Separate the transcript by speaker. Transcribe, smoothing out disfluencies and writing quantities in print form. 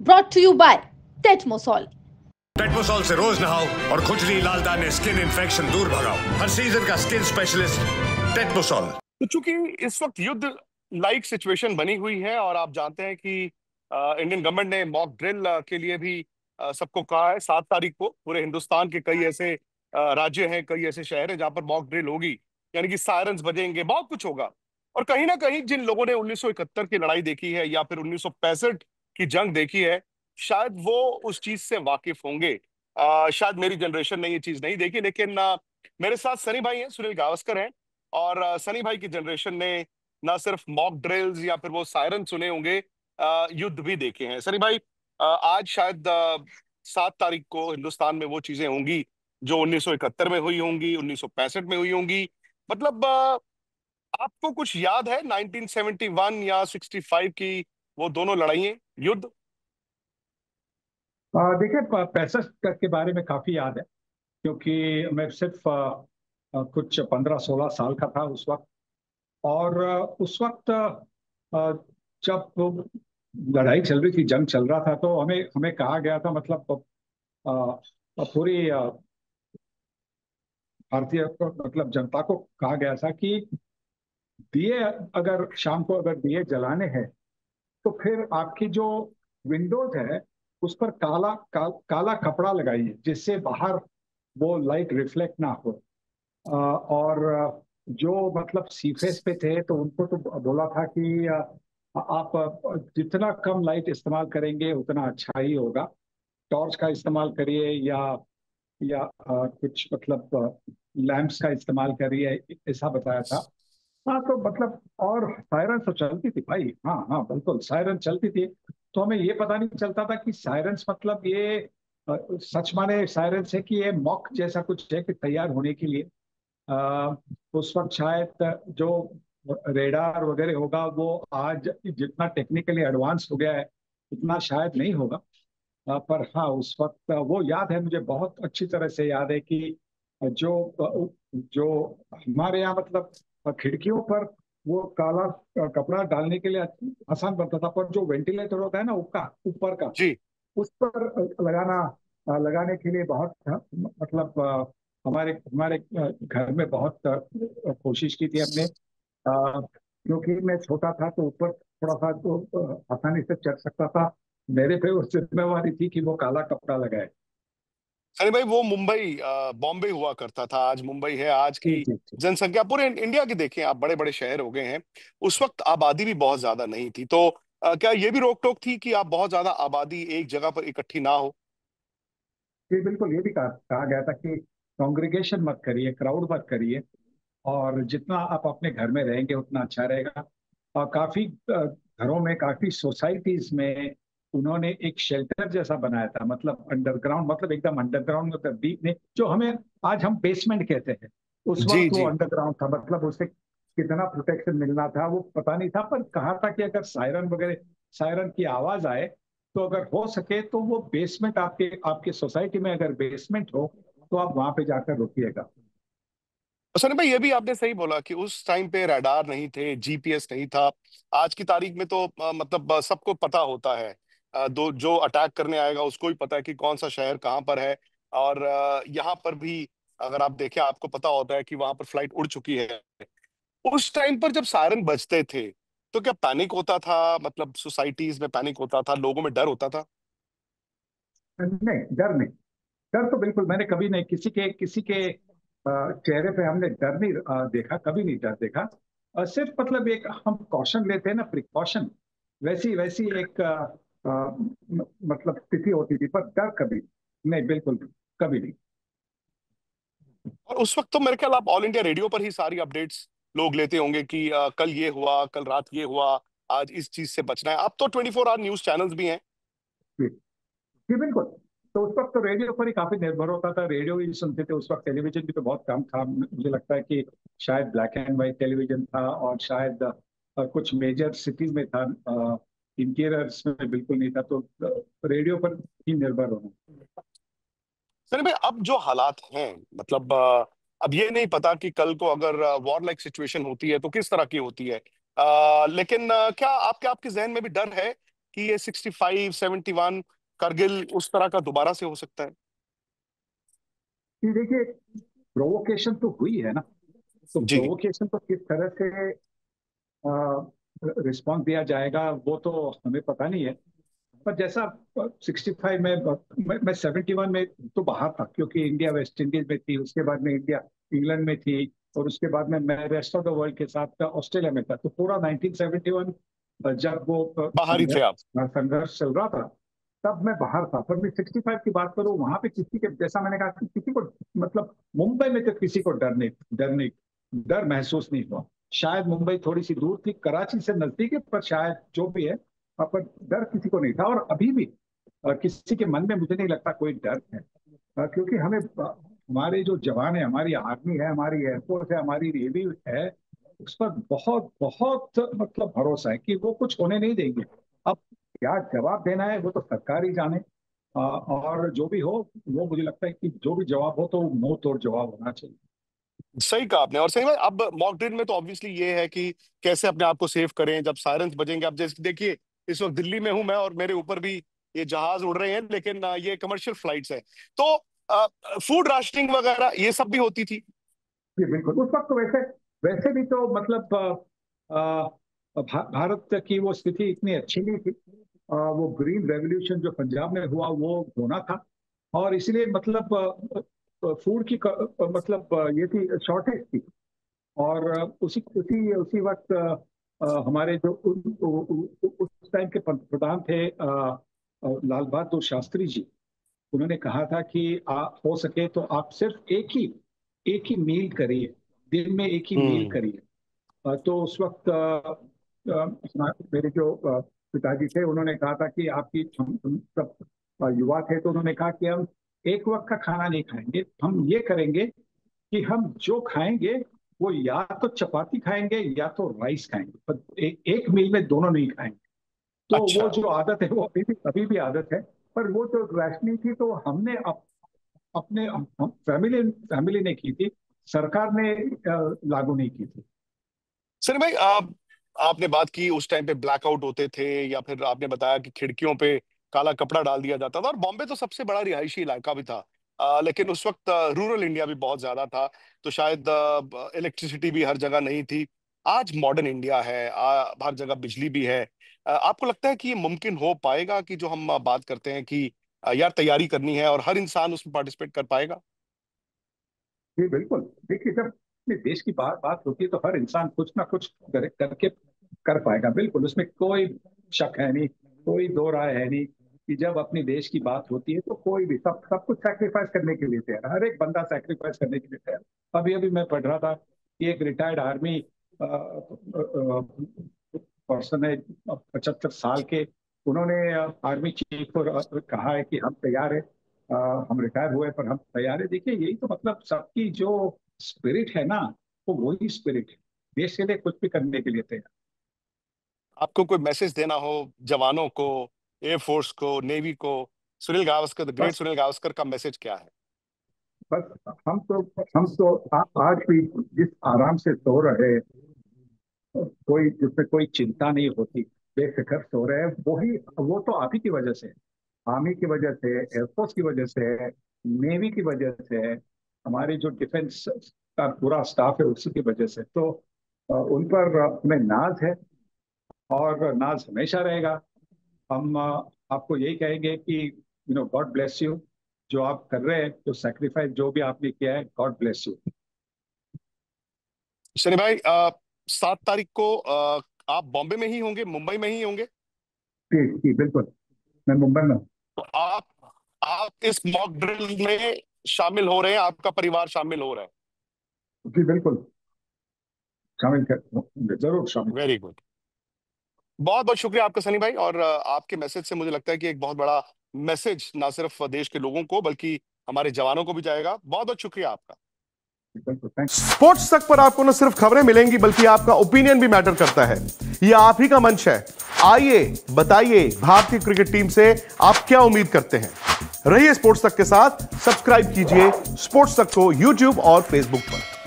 Speaker 1: brought to you by Tetmosol.
Speaker 2: टेटमोसॉल से रोज नहाओ और खुजली, लाल दाने, स्किन इन्फेक्शन दूर भगाओ। हर सीजन का स्किन स्पेशलिस्ट टेटमोसॉल।
Speaker 3: तो चूंकि इस वक्त युद्ध लाइक सिचुएशन बनी हुई है और आप जानते हैं कि इंडियन गवर्नमेंट ने मॉक ड्रिल के लिए भी सबको कहा है 7 तारीख को। पूरे हिंदुस्तान के कई ऐसे राज्य हैं, कई ऐसे शहर हैं जहां पर मॉक ड्रिल होगी, यानी कि सायरन्स बजेंगे, बहुत कुछ होगा। और कहीं ना कहीं जिन लोगों ने 1971 की लड़ाई देखी है या फिर 1965 की जंग देखी है, शायद वो उस चीज से वाकिफ होंगे। शायद मेरी जनरेशन ने ये चीज नहीं देखी, लेकिन मेरे साथ सनी भाई हैं, सुनील गावस्कर हैं। और सनी भाई की जनरेशन ने ना सिर्फ मॉक ड्रिल्स या फिर वो सायरन सुने होंगे, युद्ध भी देखे हैं। सनी भाई, आज शायद 7 तारीख को हिंदुस्तान में वो चीजें होंगी जो 1971 में हुई होंगी, 1965 में हुई होंगी। मतलब आपको कुछ याद है 1971 या 65 की वो दोनों लड़ाइयाँ, युद्ध?
Speaker 4: देखिए, 65 के बारे में काफी याद है, क्योंकि मैं सिर्फ कुछ 15-16 साल का था उस वक्त। और उस वक्त जब वो लड़ाई चल रही थी, जंग चल रहा था, तो हमें हमें कहा गया था, मतलब पूरी भारतीय मतलब जनता को कहा गया था कि दिए, अगर शाम को अगर दिए जलाने हैं तो फिर आपकी जो विंडोज है उस पर काला कपड़ा लगाइए, जिससे बाहर वो लाइट रिफ्लेक्ट ना हो। और जो मतलब सीफेस पे थे तो उनको तो बोला था कि आप जितना कम लाइट इस्तेमाल करेंगे उतना अच्छा ही होगा। टॉर्च का इस्तेमाल करिए या कुछ मतलब लैंप्स का इस्तेमाल करिए, ऐसा बताया था। हाँ, तो मतलब और सायरन तो चलती थी भाई। हाँ हाँ, बिल्कुल सायरन चलती थी। तो हमें ये पता नहीं चलता था कि सायरन्स मतलब ये सच माने सायरन्स है कि ये मॉक जैसा कुछ है कि तैयार होने के लिए। अ, उस वक्त शायद जो रेडार वगैरह होगा वो आज जितना टेक्निकली एडवांस हो गया है उतना शायद नहीं होगा। पर हाँ, उस वक्त वो याद है, मुझे बहुत अच्छी तरह से याद है कि जो जो हमारे यहाँ मतलब खिड़कियों पर वो काला कपड़ा डालने के लिए आसान बनता था, पर जो वेंटिलेटर होता है ना ऊपर का,
Speaker 3: जी।
Speaker 4: उस पर लगाने के लिए बहुत मतलब हमारे हमारे घर में बहुत कोशिश की थी हमने। क्योंकि मैं छोटा था तो ऊपर थोड़ा सा तो आसानी से चढ़ सकता था। मेरे पे वो जिम्मेवारी थी कि वो काला कपड़ा लगाए।
Speaker 3: अरे भाई, वो मुंबई बॉम्बे हुआ करता था, आज मुंबई है। आज की
Speaker 4: जी जी जी।
Speaker 3: जनसंख्या पूरे इंडिया की देखें आप, बड़े बड़े शहर हो गए हैं। उस वक्त आबादी भी बहुत ज्यादा नहीं थी, तो क्या ये भी रोक टोक थी कि आप बहुत ज्यादा आबादी एक जगह पर इकट्ठी ना हो?
Speaker 4: जी बिल्कुल, ये भी कहा गया था कि कॉन्ग्रीगेशन मत करिए, क्राउड मत करिए, और जितना आप अपने घर में रहेंगे उतना अच्छा रहेगा। और काफी घरों में, काफी सोसाइटीज में उन्होंने एक शेल्टर जैसा बनाया था, मतलब अंडरग्राउंड, मतलब एकदम अंडरग्राउंड, मतलब डीप नहीं, जो हमें आज हम बेसमेंट कहते हैं, उस
Speaker 3: जी
Speaker 4: वक्त वो
Speaker 3: जी।
Speaker 4: अंडरग्राउंड था। मतलब उससे कितना प्रोटेक्शन मिलना था वो पता नहीं था, पर कहा था कि अगर सायरन की आवाज आए तो अगर हो सके तो वो बेसमेंट, आपके आपके सोसाइटी में अगर बेसमेंट हो तो आप वहां पे जाकर रुकिएगा।
Speaker 3: सनी भाई, ये भी आपने सही बोला कि उस टाइम पे रडार नहीं थे, जीपीएस नहीं था। आज की तारीख में तो मतलब सबको पता होता है। दो जो अटैक करने आएगा उसको ही पता है कि कौन सा शहर कहाँ पर है। और यहाँ पर भी अगर आप देखें, आपको पता होता है कि वहां पर फ्लाइट उड़ चुकी है। उस टाइम पर जब सायरन बजते थे तो क्या पैनिक होता था? मतलब सोसाइटीज में पैनिक होता था, लोगों में डर होता था?
Speaker 4: नहीं, डर नहीं। डर तो बिल्कुल मैंने कभी नहीं, किसी के चेहरे पे हमने डर नहीं देखा, कभी नहीं डर देखा। सिर्फ मतलब एक हम कॉशन लेते हैं ना, प्रिकॉशन, वैसी वैसी एक मतलब स्थिति होती थी, पर डर कभी नहीं, बिल्कुल भी, कभी नहीं।
Speaker 3: और उस वक्त तो मेरे ख्याल आप ऑल इंडिया रेडियो पर ही सारी अपडेट्स लोग लेते होंगे कि कल ये हुआ, कल रात ये हुआ, आज इस चीज से बचना है। अब तो 24 आवर न्यूज चैनल्स भी हैं।
Speaker 4: जी जी बिल्कुल। तो उस वक्त तो रेडियो पर ही काफी निर्भर होता था, रेडियो ही सुनते थे। उस वक्त टेलीविजन भी तो बहुत कम था, मुझे लगता है कि शायद ब्लैक एंड व्हाइट टेलीविजन था, और शायद कुछ मेजर सिटीज में था, इंटीरियर्स में बिल्कुल नहीं था। तो रेडियो पर ही निर्भर होना।
Speaker 3: सनी भाई, अब जो हालात हैं, मतलब अब ये नहीं पता कि कल को अगर वॉर लाइक सिचुएशन होती है तो किस तरह की होती है। लेकिन क्या आपके आपके जहन में भी डर है कि ये 65, 71 करगिल उस तरह का दोबारा से हो सकता है?
Speaker 4: ये देखिए, प्रोवोकेशन तो हुई है ना, तो
Speaker 3: जी।
Speaker 4: प्रोवोकेशन को किस तरह से रिस्पॉन्स दिया जाएगा वो तो हमें पता नहीं है। पर जैसा 65 में मैं 71 में तो बाहर था, क्योंकि इंडिया वेस्ट इंडीज में थी, उसके बाद में इंडिया इंग्लैंड में थी, और उसके बाद में मैं रेस्ट ऑफ द वर्ल्ड के साथ ऑस्ट्रेलिया में था। तो पूरा 1971 जब वो
Speaker 3: बाहर ही थे आप?
Speaker 4: संघर्ष चल रहा था, तब मैं बाहर था। पर मैं 65 की बात करूं, वहां पे किसी के, जैसा मैंने कहा कि किसी को, मतलब मुंबई में तो किसी को डर महसूस नहीं हुआ। शायद मुंबई थोड़ी सी दूर थी, कराची से नजदीक है, पर शायद जो भी है, पर डर किसी को नहीं था। और अभी भी किसी के मन में मुझे नहीं लगता कोई डर है, क्योंकि हमें हमारे जो जवान है, हमारी आर्मी है, हमारी एयरफोर्स है, हमारी नेवी है, उस पर बहुत बहुत मतलब भरोसा है कि वो कुछ होने नहीं देंगे। अब क्या जवाब देना है वो तो सरकार ही जाने, और जो भी हो, वो मुझे लगता है कि जो भी जवाब हो तो मुंह तोड़ जवाब होना चाहिए।
Speaker 3: सही कहा आपने। और सही भाई, अब मॉक ड्रिल में तो ऑब्वियसली ये है कि कैसे अपने आप को सेव करें जब सायरन्स बजेंगे। अब जैसे देखिए, इस वक्त दिल्ली में हूं मैं और मेरे ऊपर भी ये जहाज उड़ रहे हैं, लेकिन ये कमर्शियल फ्लाइट्स हैं, तो फूड राशनिंग वगैरह ये सब भी होती थी?
Speaker 4: जी बिल्कुल। उस वक्त तो वैसे वैसे भी तो मतलब भारत की वो स्थिति इतनी अच्छी नहीं थी। वो ग्रीन रेवोल्यूशन जो पंजाब में हुआ वो होना था, और इसलिए मतलब फूड की मतलब ये थी, शॉर्टेज थी। और उसी उसी उसी वक्त हमारे जो उस टाइम के प्रधान थे, लाल बहादुर शास्त्री जी, उन्होंने कहा था कि आप हो सके तो आप सिर्फ एक ही मील करिए, दिन में एक ही मील
Speaker 3: हम्म।
Speaker 4: करिए। तो उस वक्त मेरे जो पिताजी थे, उन्होंने कहा था कि आपकी, हम सब युवा थे, तो उन्होंने कहा कि हम एक वक्त का खाना नहीं खाएंगे, हम ये करेंगे कि हम जो खाएंगे वो या तो चपाती खाएंगे या तो राइस खाएंगे, पर एक मील में दोनों नहीं खाएंगे। तो
Speaker 3: अच्छा।
Speaker 4: वो जो आदत है वो अभी भी आदत है। पर वो जो राशनिंग थी, तो हमने अपने फैमिली फैमिली ने की थी, सरकार ने लागू नहीं की थी।
Speaker 3: सर भाई, आपने बात की उस टाइम पे ब्लैकआउट होते थे, या फिर आपने बताया कि खिड़कियों पे काला कपड़ा डाल दिया जाता था, और बॉम्बे तो सबसे बड़ा रिहायशी इलाका भी था। लेकिन उस वक्त रूरल इंडिया भी बहुत ज्यादा था, तो शायद इलेक्ट्रिसिटी भी हर जगह नहीं थी। आज मॉडर्न इंडिया है, हर जगह बिजली भी है। आपको लगता है कि ये मुमकिन हो पाएगा कि जो हम बात करते हैं कि यार तैयारी करनी है और हर इंसान उसमें पार्टिसिपेट कर पाएगा?
Speaker 4: जी बिल्कुल। देखिए, जब अपने देश की बात बात होती है तो हर इंसान कुछ ना कुछ करके कर पाएगा, बिल्कुल, उसमें कोई शक है नहीं, कोई दो राय है नहीं कि जब अपने देश की बात होती है तो कोई भी, सब सब कुछ सैक्रिफाइस करने के लिए तैयार है, हर एक बंदा सैक्रिफाइस करने के लिए तैयार है। अभी अभी मैं पढ़ रहा था कि एक रिटायर्ड आर्मी पर्सन है, 75 साल के, उन्होंने आर्मी चीफ को कहा है कि हम तैयार है, हम रिटायर हुए पर हम तैयार है। देखिए, यही तो मतलब सबकी जो स्पिरिट है ना, वो वही स्पिरिट है, देश के लिए कुछ भी करने के लिए तैयार।
Speaker 3: आपको कोई मैसेज देना हो जवानों को, एयरफोर्स को, नेवी को, सुनील गावस्कर, द ग्रेट
Speaker 4: बस
Speaker 3: सुनील गावस्कर का मैसेज क्या है?
Speaker 4: बस हम तो आज भी जिस आराम से सो रहे, कोई जिसमें कोई चिंता नहीं होती, बेफिक्र सो रहे हैं, वही, वो तो आप ही की वजह से, आर्मी की वजह से, एयरफोर्स की वजह से, नेवी की वजह से, हमारे जो डिफेंस का पूरा स्टाफ है उसी की वजह से। तो उन पर हमें नाज है, और नाज हमेशा रहेगा। हम आपको यही कहेंगे कि गॉड ब्लेस यू, जो आप कर रहे हैं, जो सेक्रीफाइस जो भी आपने किया है, गॉड ब्लेस यू।
Speaker 3: शनि भाई, 7 तारीख को आप बॉम्बे में ही होंगे, मुंबई में ही होंगे?
Speaker 4: जी जी बिल्कुल, मैं मुंबई में हूँ।
Speaker 3: तो आप इस मॉक ड्रिल में शामिल हो रहे हैं, आपका परिवार शामिल हो रहा है?
Speaker 4: जी बिल्कुल, शामिल कर, जरूर शामिल।
Speaker 3: Very good. बहुत बहुत शुक्रिया आपका सनी भाई। और आपके मैसेज से मुझे लगता है कि एक बहुत बड़ा मैसेज ना सिर्फ देश के लोगों को बल्कि हमारे जवानों को भी जाएगा। बहुत बहुत शुक्रिया आपका।
Speaker 4: बिल्कुल, थैंक यू।
Speaker 5: स्पोर्ट्स तक पर आपको न सिर्फ खबरें मिलेंगी बल्कि आपका ओपिनियन भी मैटर करता है। यह आप ही का मंच है। आइए बताइए, भारतीय क्रिकेट टीम से आप क्या उम्मीद करते हैं। रहिए स्पोर्ट्स तक के साथ, सब्सक्राइब कीजिए स्पोर्ट्स तक को यूट्यूब और फेसबुक पर।